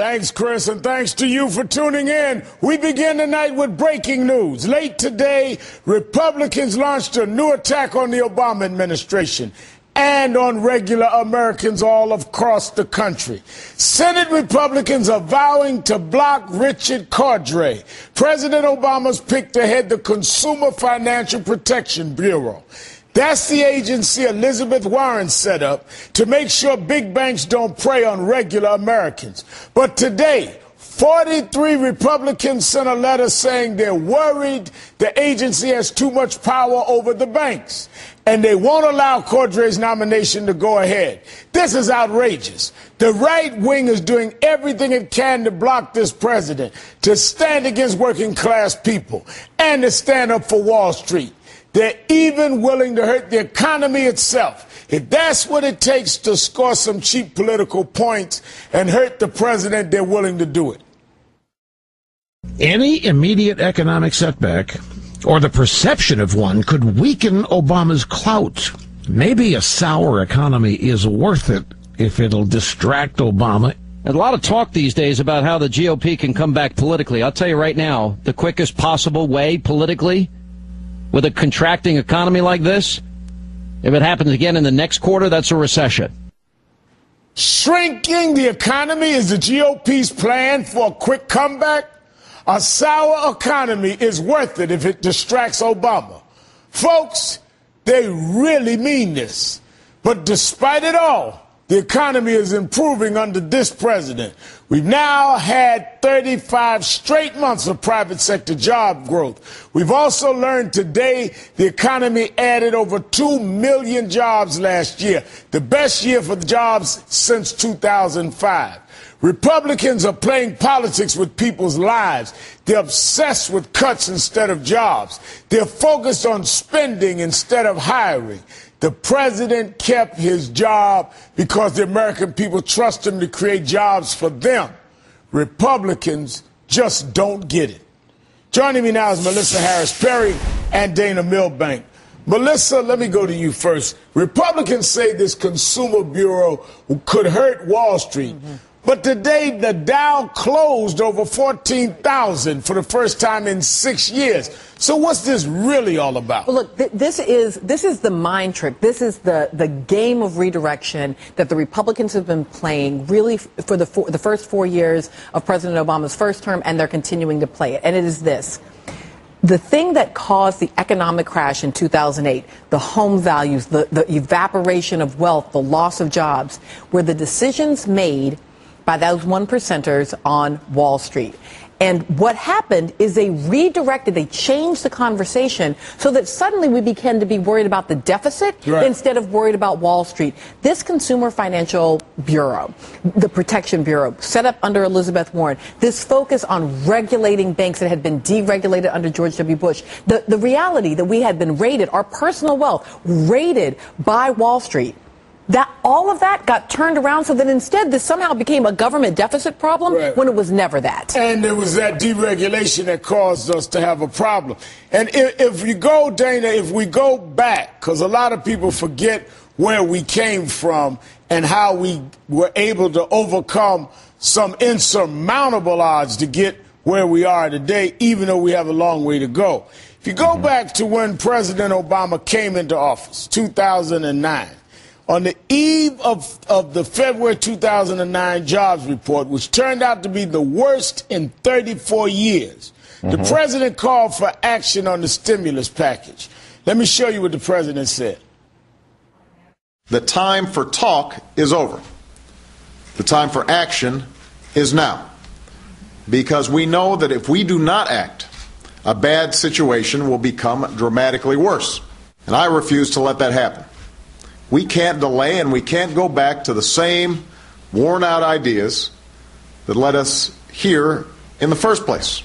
Thanks, Chris, and thanks to you for tuning in. We begin tonight with breaking news. Late today, Republicans launched a new attack on the Obama administration and on regular Americans all across the country. Senate Republicans are vowing to block Richard Cordray, President Obama's pick to head the Consumer Financial Protection Bureau. That's the agency Elizabeth Warren set up to make sure big banks don't prey on regular Americans. But today, 43 Republicans sent a letter saying they're worried the agency has too much power over the banks, and they won't allow Cordray's nomination to go ahead. This is outrageous. The right wing is doing everything it can to block this president, to stand against working class people, and to stand up for Wall Street. They're even willing to hurt the economy itself. If that's what it takes to score some cheap political points and hurt the president, they're willing to do it. Any immediate economic setback, or the perception of one, could weaken Obama's clout. Maybe a sour economy is worth it if it'll distract Obama. A lot of talk these days about how the GOP can come back politically. I'll tell you right now, the quickest possible way politically, with a contracting economy like this, if it happens again in the next quarter, that's a recession. Shrinking the economy is the GOP's plan for a quick comeback? A sour economy is worth it if it distracts Obama. Folks, they really mean this. But despite it all, the economy is improving under this president. We've now had 35 straight months of private sector job growth. We've also learned today the economy added over 2 million jobs last year, the best year for jobs since 2005. Republicans are playing politics with people's lives. They're obsessed with cuts instead of jobs. They're focused on spending instead of hiring. The president kept his job because the American people trust him to create jobs for them. Republicans just don't get it. Joining me now is Melissa Harris-Perry and Dana Milbank. Melissa, let me go to you first. Republicans say this Consumer Bureau could hurt Wall Street. But today, the Dow closed over 14,000 for the first time in 6 years. So what's this really all about? Well, look, this is the mind trick. This is the game of redirection that the Republicans have been playing really for the first 4 years of President Obama's first term, and they're continuing to play it. And it is this. The thing that caused the economic crash in 2008, the home values, the evaporation of wealth, the loss of jobs, were the decisions made by those 1%ers on Wall Street. And what happened is they changed the conversation so that suddenly we began to be worried about the deficit instead of worried about Wall Street. This Consumer Financial Bureau, the Protection Bureau, set up under Elizabeth Warren, this focus on regulating banks that had been deregulated under George W. Bush, the reality that we had been raided, our personal wealth raided by Wall Street. That all of that got turned around so that instead this somehow became a government deficit problem when it was never that. And it was that deregulation that caused us to have a problem. And if you go, Dana, if we go back, because a lot of people forget where we came from and how we were able to overcome some insurmountable odds to get where we are today, even though we have a long way to go. If you go back to when President Obama came into office, 2009, on the eve of the February 2009 jobs report, which turned out to be the worst in 34 years, the president called for action on the stimulus package. Let me show you what the president said. The time for talk is over. The time for action is now. Because we know that if we do not act, a bad situation will become dramatically worse. And I refuse to let that happen. We can't delay, and we can't go back to the same worn-out ideas that led us here in the first place.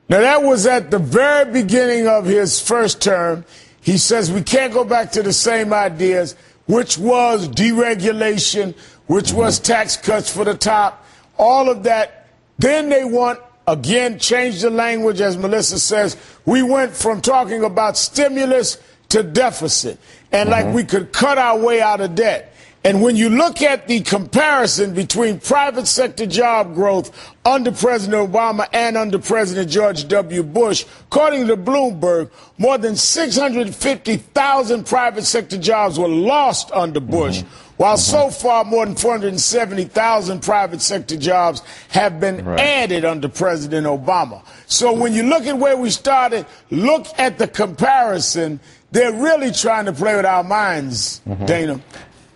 Now, that was at the very beginning of his first term. He says we can't go back to the same ideas, which was deregulation, which was tax cuts for the top, all of that. Then they want, again, change the language, as Melissa says. We went from talking about stimulus to deficit, and like we could cut our way out of debt. And when you look at the comparison between private sector job growth under President Obama and under President George W. Bush, according to Bloomberg, more than 650,000 private sector jobs were lost under Bush, while so far more than 470,000 private sector jobs have been added under President Obama. So when you look at where we started, look at the comparison. They're really trying to play with our minds, Dana.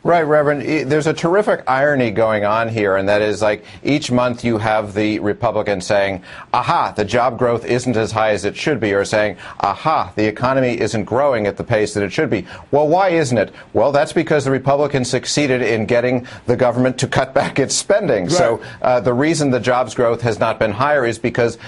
Right, Reverend. There's a terrific irony going on here, and that is like each month you have the Republicans saying, aha, the job growth isn't as high as it should be, or saying, aha, the economy isn't growing at the pace that it should be. Well, why isn't it? Well, that's because the Republicans succeeded in getting the government to cut back its spending. Right. So the reason the jobs growth has not been higher is because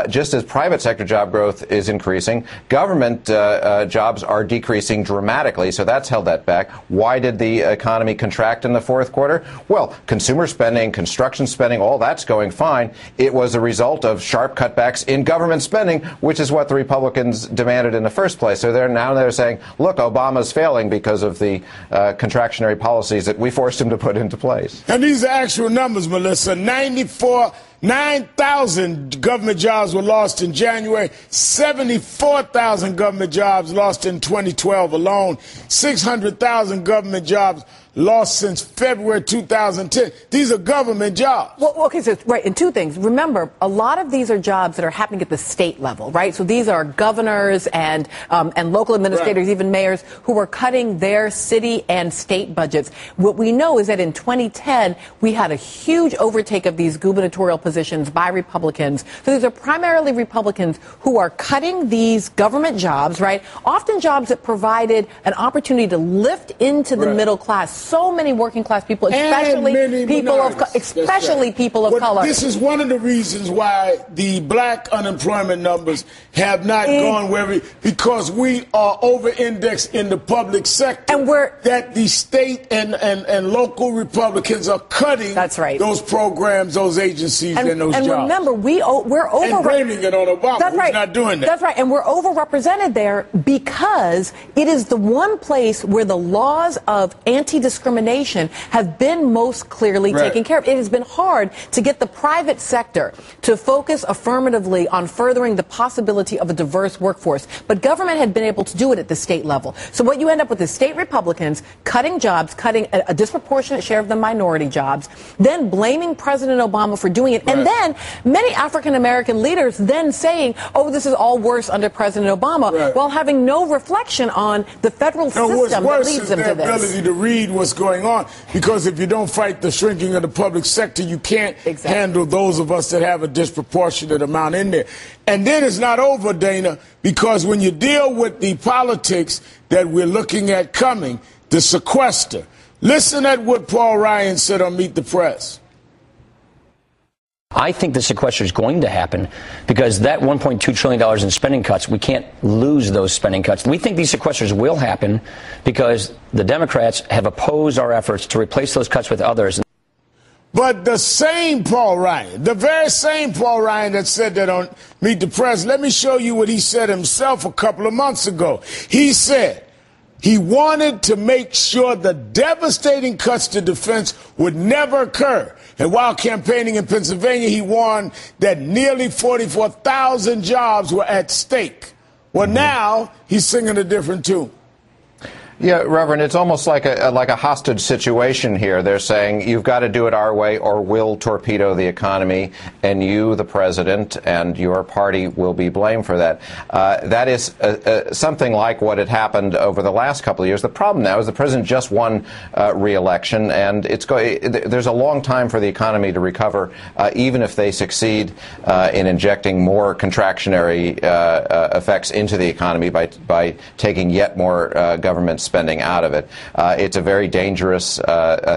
just as private sector job growth is increasing, government jobs are decreasing dramatically, so that's held that back. Why did the economy contract in the fourth quarter? Well, consumer spending, construction spending, all that's going fine. It was a result of sharp cutbacks in government spending, which is what the Republicans demanded in the first place. So they're saying, look, Obama's failing because of the contractionary policies that we forced him to put into place. And these are actual numbers, Melissa. 9,000 government jobs were lost in January, 74,000 government jobs lost in 2012 alone, 600,000 government jobs lost since February 2010. These are government jobs. Well, okay, so, right, and two things. Remember, a lot of these are jobs that are happening at the state level, right? So these are governors and local administrators, even mayors, who are cutting their city and state budgets. What we know is that in 2010, we had a huge overtake of these gubernatorial positions by Republicans. So these are primarily Republicans who are cutting these government jobs, right? Often jobs that provided an opportunity to lift into the middle class. So many working class people, especially people of color. This is one of the reasons why the black unemployment numbers have not gone where because we are over-indexed in the public sector. And that the state and local Republicans are cutting those programs, those agencies, and those jobs. And remember, we're over and blaming it on Obama. That's right. Who's not doing that. That's right. And we're overrepresented there because it is the one place where the laws of anti-discrimination have been most clearly taken care of. It has been hard to get the private sector to focus affirmatively on furthering the possibility of a diverse workforce. But government had been able to do it at the state level. So what you end up with is state Republicans cutting jobs, cutting a disproportionate share of the minority jobs, then blaming President Obama for doing it. And then many African-American leaders then saying, oh, this is all worse under President Obama, while having no reflection on the federal system that leads them to this. Ability to read what's going on, because if you don't fight the shrinking of the public sector, you can't handle those of us that have a disproportionate amount in there. And then it's not over, Dana, because when you deal with the politics that we're looking at coming, the sequester, listen at what Paul Ryan said on Meet the Press. I think the sequester is going to happen because that $1.2 trillion in spending cuts, we can't lose those spending cuts. We think these sequesters will happen because the Democrats have opposed our efforts to replace those cuts with others. But the same Paul Ryan, the very same Paul Ryan that said that on Meet the Press, let me show you what he said himself a couple of months ago. He said he wanted to make sure the devastating cuts to defense would never occur. And while campaigning in Pennsylvania, he warned that nearly 44,000 jobs were at stake. Well, now he's singing a different tune. Yeah, Reverend, it's almost like a hostage situation here. They're saying you've got to do it our way or we'll torpedo the economy, and you, the president, and your party will be blamed for that. That is something like what had happened over the last couple of years. The problem now is the president just won re-election, and there's a long time for the economy to recover, even if they succeed in injecting more contractionary effects into the economy by taking yet more government spending out of it. It's a very dangerous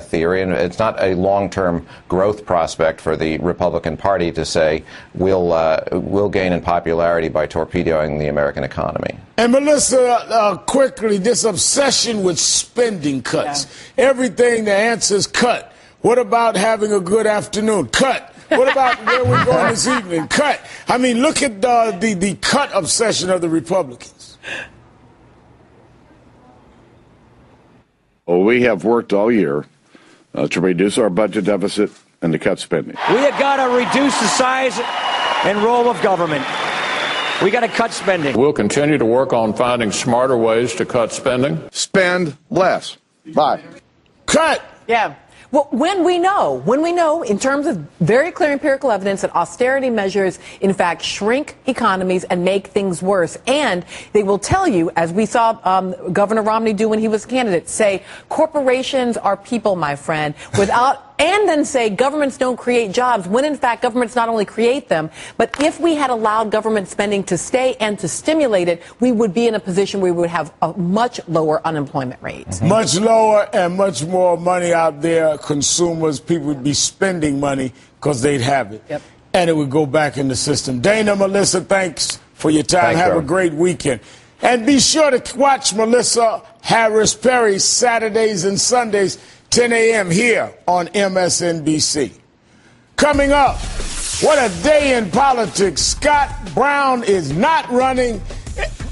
theory, and it's not a long-term growth prospect for the Republican Party to say we'll gain in popularity by torpedoing the American economy. And Melissa, quickly, this obsession with spending cuts. Yeah. Everything, the answer is cut. What about having a good afternoon? Cut. What about where we're going this evening? Cut. I mean, look at the cut obsession of the Republicans. Well, we have worked all year to reduce our budget deficit and to cut spending. We have got to reduce the size and role of government. We got to cut spending. We'll continue to work on finding smarter ways to cut spending. Spend less. Bye. Cut. Yeah. Well, when we know in terms of very clear empirical evidence that austerity measures, in fact, shrink economies and make things worse. And they will tell you, as we saw Governor Romney do when he was a candidate, say corporations are people, my friend, and then say governments don't create jobs, when in fact governments not only create them, but if we had allowed government spending to stay and to stimulate it, we would be in a position where we would have a much lower unemployment rate. Mm-hmm. Much lower and much more money out there. Consumers, people would be spending money because they'd have it. Yep. And it would go back in the system. Dana, Melissa, thanks for your time. Thanks, have bro. a great weekend. And be sure to watch Melissa Harris Perry Saturdays and Sundays, 10 a.m. here on MSNBC. Coming up, what a day in politics. Scott Brown is not running,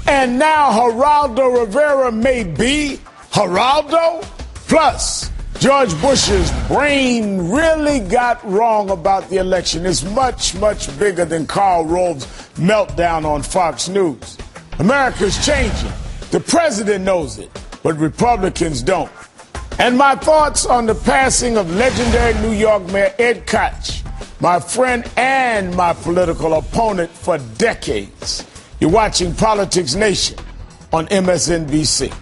and now Geraldo Rivera may be. Geraldo? Plus, George Bush's brain really got wrong about the election. It's much, much bigger than Karl Rove's meltdown on Fox News. America's changing. The president knows it, but Republicans don't. And my thoughts on the passing of legendary New York Mayor Ed Koch, my friend and my political opponent for decades. You're watching Politics Nation on MSNBC.